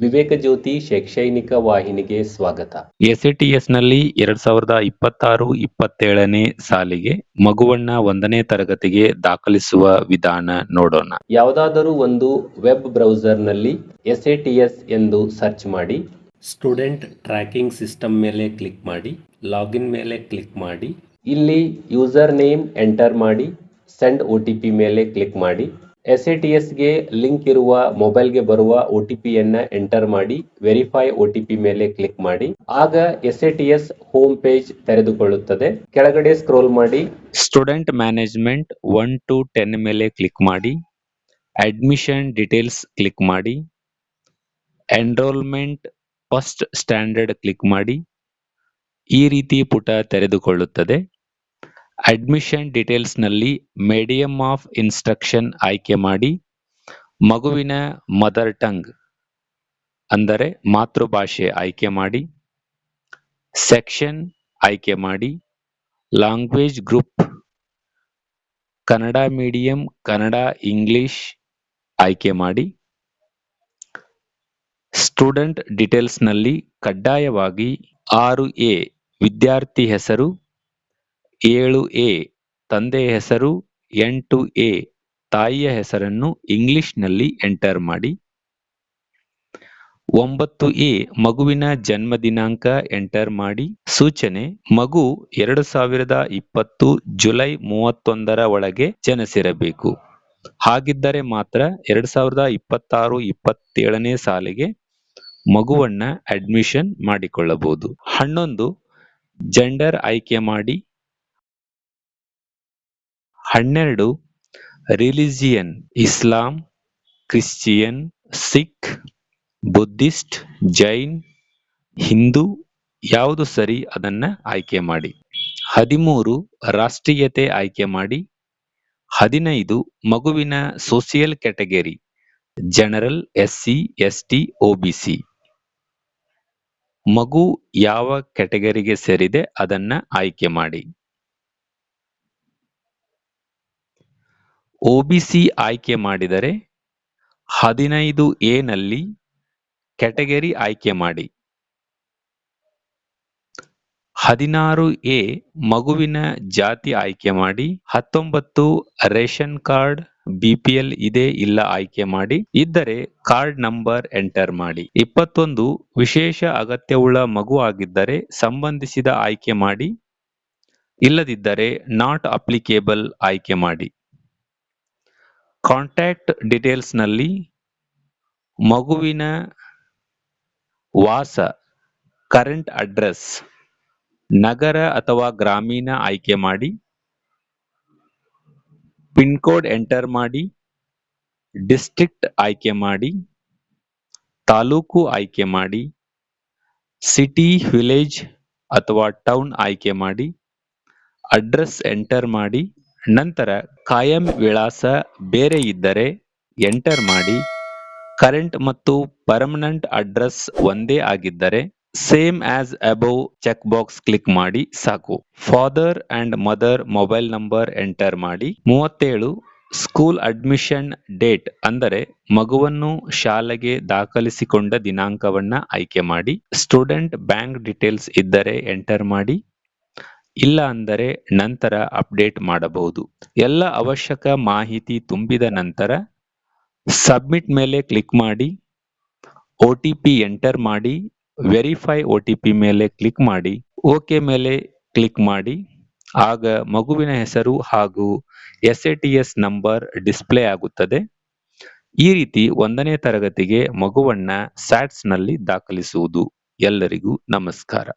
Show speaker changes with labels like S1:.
S1: ವಿವೇಕ ಜ್ಯೋತಿ ಶೈಕ್ಷಣಿಕ ವಾಹಿನಿಗೆ ಸ್ವಾಗತ.
S2: ಎಸ್ಎಟಿಎಸ್ ನಲ್ಲಿ 2026-27ನೇ ಸಾಲಿಗೆ ಮಗುವನ್ನ 1ನೇ ತರಗತಿಗೆ ದಾಖಲಿಸುವ ವಿಧಾನ ನೋಡೋಣ.
S1: ಯಾವುದಾದರೂ ಒಂದು ವೆಬ್ ಬ್ರೌಸರ್ನಲ್ಲಿ SATS ಎಂದು ಸರ್ಚ್ ಮಾಡಿ. ಸ್ಟೂಡೆಂಟ್ ಟ್ರ್ಯಾಕಿಂಗ್ ಸಿಸ್ಟಮ್ ಮೇಲೆ ಕ್ಲಿಕ್ ಮಾಡಿ. ಲಾಗಿನ್ ಮೇಲೆ ಕ್ಲಿಕ್ ಮಾಡಿ. ಇಲ್ಲಿ ಯೂಸರ್ ನೇಮ್ ಎಂಟರ್ ಮಾಡಿ. ಸೆಂಡ್ OTP ಮೇಲೆ ಕ್ಲಿಕ್ ಮಾಡಿ. SATSಗೆ ಲಿಂಕ್ ಇರುವ ಮೊಬೈಲ್ಗೆ ಬರುವ OTPಯನ್ನ ಎಂಟರ್ ಮಾಡಿ. ವೆರಿಫೈ OTP ಮೇಲೆ ಕ್ಲಿಕ್ ಮಾಡಿ. ಆಗ SATS ಹೋಮ್ ಪೇಜ್ ತೆರೆದುಕೊಳ್ಳುತ್ತದೆ. ಕೆಳಗಡೆ ಸ್ಕ್ರೋಲ್ ಮಾಡಿ.
S2: ಸ್ಟೂಡೆಂಟ್ ಮ್ಯಾನೇಜ್ಮೆಂಟ್ 1 to 10 ಮೇಲೆ ಕ್ಲಿಕ್ ಮಾಡಿ. ಅಡ್ಮಿಷನ್ ಡೀಟೇಲ್ಸ್ ಕ್ಲಿಕ್ ಮಾಡಿ. ಎನ್ರೋಲ್ಮೆಂಟ್ ಫಸ್ಟ್ ಸ್ಟ್ಯಾಂಡರ್ಡ್ ಕ್ಲಿಕ್ ಮಾಡಿ. ಈ ರೀತಿ ಪುಟ ತೆರೆದುಕೊಳ್ಳುತ್ತದೆ. ಅಡ್ಮಿಷನ್ ಡೀಟೇಲ್ಸ್ ನಲ್ಲಿ ಮೀಡಿಯಂ ಆಫ್ ಇನ್ಸ್ಟ್ರಕ್ಷನ್ ಆಯ್ಕೆ ಮಾಡಿ. ಮಗುವಿನ ಮದರ್ ಟಂಗ್ ಅಂದರೆ ಮಾತೃಭಾಷೆ ಆಯ್ಕೆ ಮಾಡಿ. ಸೆಕ್ಷನ್ ಆಯ್ಕೆ ಮಾಡಿ. Language group Kannada medium, Kannada, English ಆಯ್ಕೆ ಮಾಡಿ. ಸ್ಟೂಡೆಂಟ್ ಡೀಟೇಲ್ಸ್ ನಲ್ಲಿ ಕಡ್ಡಾಯವಾಗಿ 6A ವಿದ್ಯಾರ್ಥಿ ಹೆಸರು, 7A ತಂದೆಯ ಹೆಸರು, 8A ತಾಯಿಯ ಹೆಸರನ್ನು ಇಂಗ್ಲಿಷ್ನಲ್ಲಿ ಎಂಟರ್ ಮಾಡಿ. 9A ಮಗುವಿನ ಜನ್ಮ ದಿನಾಂಕ ಎಂಟರ್ ಮಾಡಿ. ಸೂಚನೆ: ಮಗು 2020 ಜುಲೈ 31ರ ಒಳಗೆ ಜನಿಸಿರಬೇಕು. ಹಾಗಿದ್ದರೆ ಮಾತ್ರ 2026-27ನೇ ಸಾಲಿಗೆ ಮಗುವನ್ನ ಅಡ್ಮಿಷನ್ ಮಾಡಿಕೊಳ್ಳಬಹುದು. 11 ಜೆಂಡರ್ ಆಯ್ಕೆ ಮಾಡಿ. 12 ರಿಲಿಜಿಯನ್ ಇಸ್ಲಾಂ, ಕ್ರಿಶ್ಚಿಯನ್, ಸಿಖ್, ಬುದ್ಧಿಸ್ಟ್, ಜೈನ್, ಹಿಂದೂ ಯಾವುದು ಸರಿ ಅದನ್ನ ಆಯ್ಕೆ ಮಾಡಿ. 13 ರಾಷ್ಟ್ರೀಯತೆ ಆಯ್ಕೆ ಮಾಡಿ. 15 ಮಗುವಿನ social category general, SC, ST, OBC. ಮಗು ಯಾವ ಕ್ಯಾಟಗರಿಗೆ ಸೇರಿದೆ ಅದನ್ನ ಆಯ್ಕೆ ಮಾಡಿ. OBC ಆಯ್ಕೆ ಮಾಡಿದರೆ 15A ನಲ್ಲಿ ಕ್ಯಾಟಗರಿ ಆಯ್ಕೆ ಮಾಡಿ. 16A ಮಗುವಿನ ಜಾತಿ ಆಯ್ಕೆ ಮಾಡಿ. 19 ರೇಷನ್ ಕಾರ್ಡ್ BPL ಇದೆ ಇಲ್ಲ ಆಯ್ಕೆ ಮಾಡಿ. ಇದ್ದರೆ ಕಾರ್ಡ್ ನಂಬರ್ ಎಂಟರ್ ಮಾಡಿ. 21 ವಿಶೇಷ ಅಗತ್ಯವುಳ್ಳ ಮಗು ಆಗಿದ್ದರೆ ಸಂಬಂಧಿಸಿದ ಆಯ್ಕೆ ಮಾಡಿ. ಇಲ್ಲದಿದ್ದರೆ ನಾಟ್ ಅಪ್ಲಿಕೇಬಲ್ ಆಯ್ಕೆ ಮಾಡಿ. ಕಾಂಟ್ಯಾಕ್ಟ್ ಡೀಟೇಲ್ಸ್ ನಲ್ಲಿ ಮಗುವಿನ ವಾಸ ಕರೆಂಟ್ ಅಡ್ರೆಸ್ ನಗರ ಅಥವಾ ಗ್ರಾಮೀಣ ಆಯ್ಕೆ ಮಾಡಿ. ಪಿನ್ ಕೋಡ್ ಎಂಟರ್ ಮಾಡಿ. ಡಿಸ್ಟ್ರಿಕ್ಟ್ ಆಯ್ಕೆ ಮಾಡಿ. ತಾಲೂಕು ಆಯ್ಕೆ ಮಾಡಿ. ಸಿಟಿ, ವಿಲೇಜ್ ಅಥವಾ ಟೌನ್ ಆಯ್ಕೆ ಮಾಡಿ. ಅಡ್ರೆಸ್ ಎಂಟರ್ ಮಾಡಿ. ನಂತರ ಕಾಯಂ ವಿಳಾಸ ಬೇರೆ ಇದ್ದರೆ ಎಂಟರ್ ಮಾಡಿ. ಕರೆಂಟ್ ಮತ್ತು ಪರ್ಮನೆಂಟ್ ಅಡ್ರೆಸ್ ಒಂದೇ ಆಗಿದ್ದರೆ same as above check box click ಮಾಡಿ ಸಾಕು. Father and mother mobile number enter ಮಾಡಿ. 37 ಸ್ಕೂಲ್ ಅಡ್ಮಿಷನ್ ಡೇಟ್ ಅಂದರೆ ಮಗುವನ್ನು ಶಾಲೆಗೆ ದಾಖಲಿಸಿಕೊಂಡ ದಿನಾಂಕವನ್ನ ಆಯ್ಕೆ ಮಾಡಿ. ಸ್ಟೂಡೆಂಟ್ ಬ್ಯಾಂಕ್ ಡೀಟೇಲ್ಸ್ ಇದ್ದರೆ ಎಂಟರ್ ಮಾಡಿ. ಇಲ್ಲ ಅಂದರೆ ನಂತರ ಅಪ್ಡೇಟ್ ಮಾಡಬಹುದು. ಎಲ್ಲ ಅವಶ್ಯಕ ಮಾಹಿತಿ ತುಂಬಿದ ನಂತರ ಸಬ್ಮಿಟ್ ಮೇಲೆ ಕ್ಲಿಕ್ ಮಾಡಿ. OTP ಎಂಟರ್ ಮಾಡಿ. ವೆರಿಫೈ OTP ಮೇಲೆ ಕ್ಲಿಕ್ ಮಾಡಿ. ಓಕೆ ಮೇಲೆ ಕ್ಲಿಕ್ ಮಾಡಿ. ಆಗ ಮಗುವಿನ ಹೆಸರು ಹಾಗೂ SATS ನಂಬರ್ ಡಿಸ್ಪ್ಲೇ ಆಗುತ್ತದೆ. ಈ ರೀತಿ 1ನೇ ತರಗತಿಗೆ ಮಗುವನ್ನ SATS ನಲ್ಲಿ ದಾಖಲಿಸುವುದು. ಎಲ್ಲರಿಗೂ ನಮಸ್ಕಾರ.